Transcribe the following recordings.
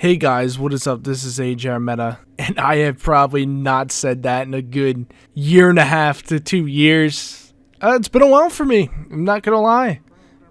Hey guys, what is up? This is AJ Armetta, and I have probably not said that in a good year and a half to 2 years. It's been a while for me, I'm not gonna lie.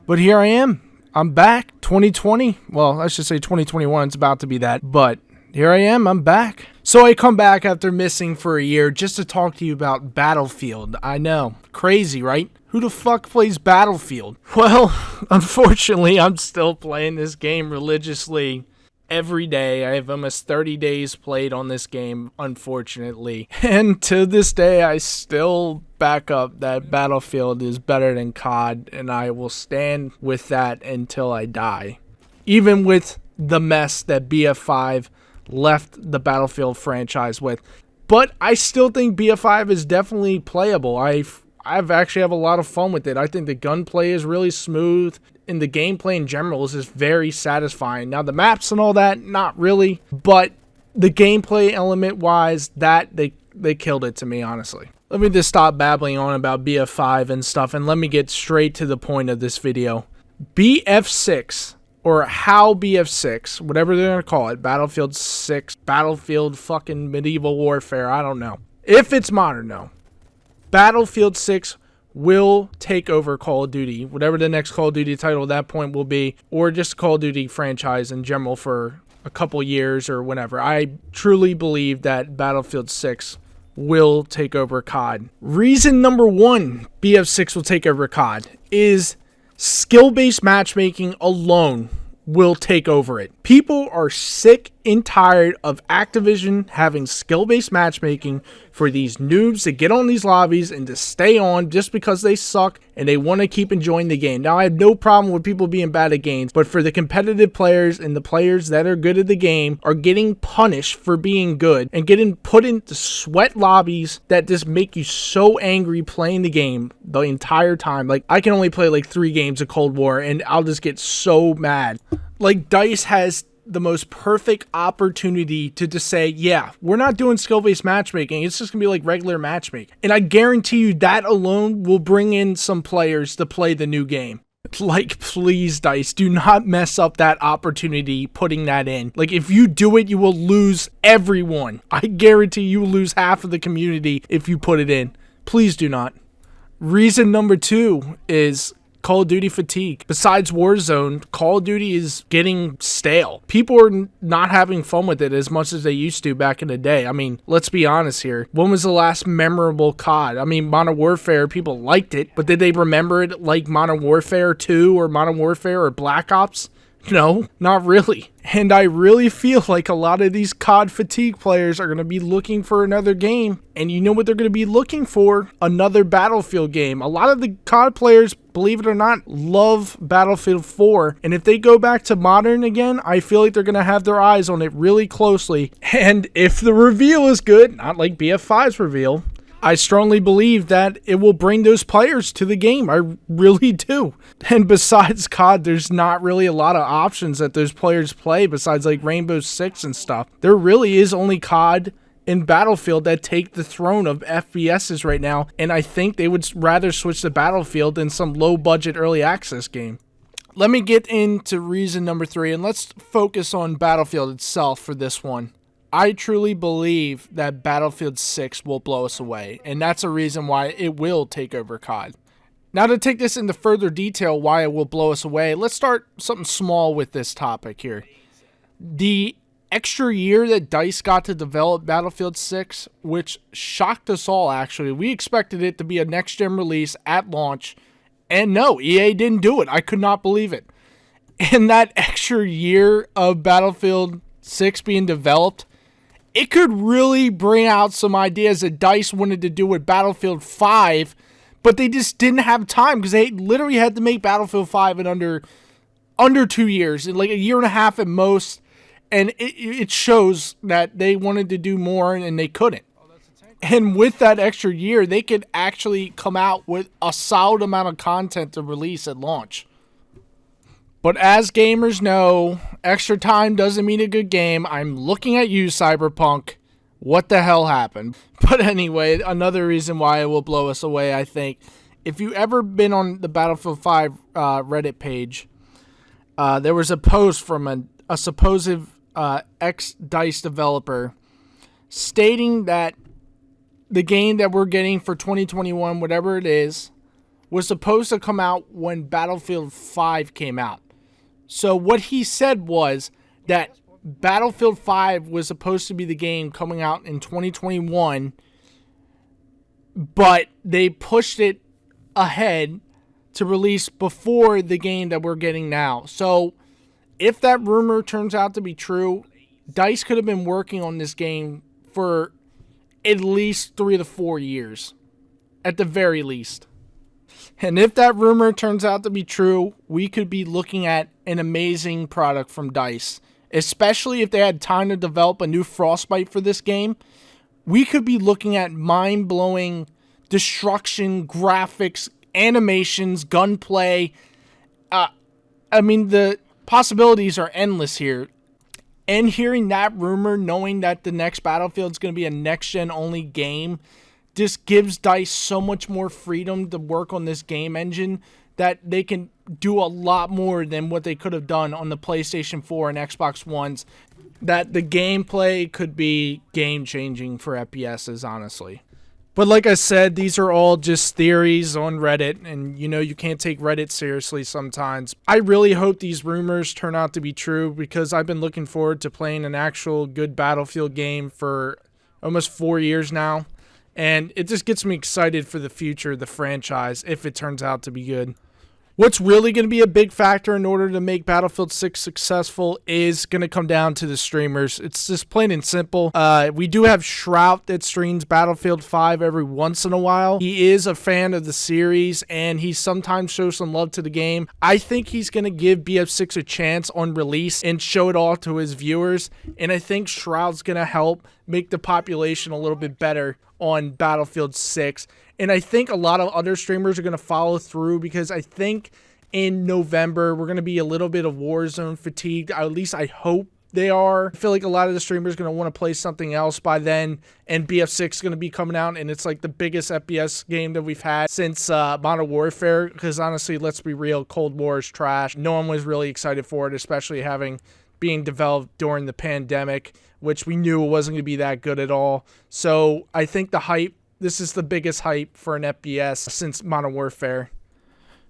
But here I am. I'm back. 2020. Well, I should say 2021. It's about to be that. But here I am. I'm back. So I come back after missing for a year just to talk to you about Battlefield. I know. Crazy, right? Who the fuck plays Battlefield? Well, unfortunately, I'm still playing this game religiously every day. I have almost 30 days played on this game, unfortunately. And to this day, I still back up that Battlefield is better than COD, and I will stand with that until I die. Even with the mess that BF5 left the Battlefield franchise with. But I still think BF5 is definitely playable. I've actually have a lot of fun with it. I think the gunplay is really smooth, and the gameplay in general is just very satisfying. Now the maps and all that, not really, but the gameplay element wise, that they killed it to me, honestly. Let me just stop babbling on about BF5 and stuff, and let me get straight to the point of this video. BF6, or HAL BF6, whatever they're gonna call it, Battlefield 6, Battlefield fucking Medieval Warfare, I don't know. If it's modern, no. Battlefield 6 will take over Call of Duty, whatever the next Call of Duty title at that point will be, or just Call of Duty franchise in general for a couple years or whenever. I truly believe that Battlefield 6 will take over COD. Reason number one BF6 will take over COD is skill-based matchmaking alone will take over it. People are sick and tired of Activision having skill-based matchmaking for these noobs to get on these lobbies and to stay on just because they suck and they want to keep enjoying the game. Now, I have no problem with people being bad at games, but for the competitive players and the players that are good at the game are getting punished for being good and getting put into sweat lobbies that just make you so angry playing the game the entire time. Like, I can only play like 3 games of Cold War and I'll just get so mad. Like, DICE has the most perfect opportunity to just say, yeah, we're not doing skill-based matchmaking. It's just going to be like regular matchmaking. And I guarantee you that alone will bring in some players to play the new game. Like, please, DICE, do not mess up that opportunity putting that in. Like, if you do it, you will lose everyone. I guarantee you will lose half of the community if you put it in. Please do not. Reason number 2 is Call of Duty fatigue. Besides Warzone, Call of Duty is getting stale. People are not having fun with it as much as they used to back in the day. I mean, let's be honest here. When was the last memorable COD? I mean, Modern Warfare, people liked it, but did they remember it like Modern Warfare 2 or Modern Warfare or Black Ops? No, not really. And I really feel like a lot of these COD fatigue players are going to be looking for another game. And you know what they're going to be looking for? Another Battlefield game. A lot of the COD players, believe it or not, love Battlefield 4. And if they go back to modern again, I feel like they're going to have their eyes on it really closely. And if the reveal is good, not like BF5's reveal, I strongly believe that it will bring those players to the game. I really do. And besides COD, there's not really a lot of options that those players play besides like Rainbow Six and stuff. There really is only COD and Battlefield that take the throne of FPSs right now. And I think they would rather switch to Battlefield than some low budget early access game. Let me get into reason number 3 and let's focus on Battlefield itself for this one. I truly believe that Battlefield 6 will blow us away, and that's a reason why it will take over COD. Now, to take this into further detail why it will blow us away, let's start something small with this topic here. The extra year that DICE got to develop Battlefield 6, which shocked us all actually. We expected it to be a next-gen release at launch, and no, EA didn't do it. I could not believe it. And that extra year of Battlefield 6 being developed, it could really bring out some ideas that DICE wanted to do with Battlefield 5, but they just didn't have time because they literally had to make Battlefield 5 in under 2 years, in like a year and a half at most, and it shows that they wanted to do more and they couldn't. And with that extra year, they could actually come out with a solid amount of content to release at launch. But as gamers know, extra time doesn't mean a good game. I'm looking at you, Cyberpunk. What the hell happened? But anyway, another reason why it will blow us away, I think. If you ever been on the Battlefield 5 Reddit page, there was a post from a supposed ex-DICE developer, stating that the game that we're getting for 2021, whatever it is, was supposed to come out when Battlefield 5 came out. So what he said was that Battlefield 5 was supposed to be the game coming out in 2021, but they pushed it ahead to release before the game that we're getting now. So if that rumor turns out to be true, DICE could have been working on this game for at least 3 to 4 years, at the very least. And if that rumor turns out to be true, we could be looking at an amazing product from DICE, especially if they had time to develop a new Frostbite for this game. We could be looking at mind-blowing destruction, graphics, animations, gunplay. I mean, the possibilities are endless here. And hearing that rumor, knowing that the next Battlefield is going to be a next-gen only game, just gives DICE so much more freedom to work on this game engine that they can do a lot more than what they could have done on the PlayStation 4 and Xbox Ones. That the gameplay could be game-changing for FPSs, honestly. But like I said, these are all just theories on Reddit, and you can't take Reddit seriously sometimes. I really hope these rumors turn out to be true, because I've been looking forward to playing an actual good Battlefield game for almost 4 years now, and it just gets me excited for the future of the franchise if it turns out to be good. What's really going to be a big factor in order to make Battlefield 6 successful is going to come down to the streamers. It's just plain and simple. We do have Shroud that streams Battlefield 5 every once in a while. He is a fan of the series, and he sometimes shows some love to the game. I think he's going to give BF6 a chance on release and show it all to his viewers, and I think Shroud's going to help make the population a little bit better on Battlefield 6. And I think a lot of other streamers are going to follow through, because I think in November we're going to be a little bit of Warzone fatigued. At least I hope they are. I feel like a lot of the streamers are going to want to play something else by then, and BF6 is going to be coming out, and it's like the biggest FPS game that we've had since Modern Warfare, because honestly, let's be real, Cold War is trash. No one was really excited for it, especially being developed during the pandemic, which we knew it wasn't going to be that good at all. So I think this is the biggest hype for an FPS since Modern Warfare.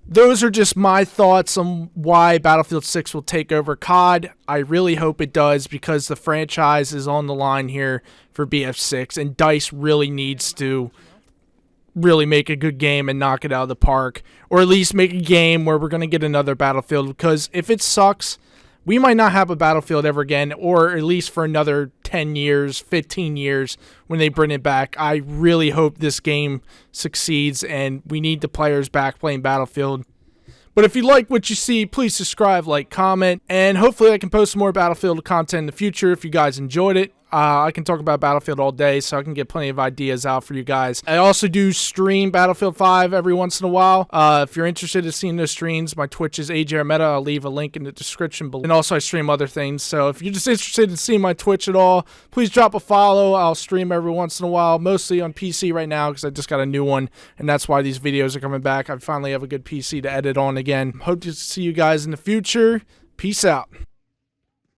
Those are just my thoughts on why Battlefield 6 will take over COD. I really hope it does, because the franchise is on the line here for BF6, and DICE really needs to really make a good game and knock it out of the park, or at least make a game where we're going to get another Battlefield, because if it sucks, we might not have a Battlefield ever again, or at least for another 10 years, 15 years when they bring it back. I really hope this game succeeds, and we need the players back playing Battlefield. But if you like what you see, please subscribe, like, comment, and hopefully I can post some more Battlefield content in the future if you guys enjoyed it. I can talk about Battlefield all day, so I can get plenty of ideas out for you guys. I also do stream Battlefield 5 every once in a while. If you're interested in seeing those streams, my Twitch is AJRmeta. I'll leave a link in the description below. And also I stream other things, so if you're just interested in seeing my Twitch at all, please drop a follow. I'll stream every once in a while, mostly on PC right now, because I just got a new one, and that's why these videos are coming back. I finally have a good PC to edit on again. Hope to see you guys in the future. Peace out.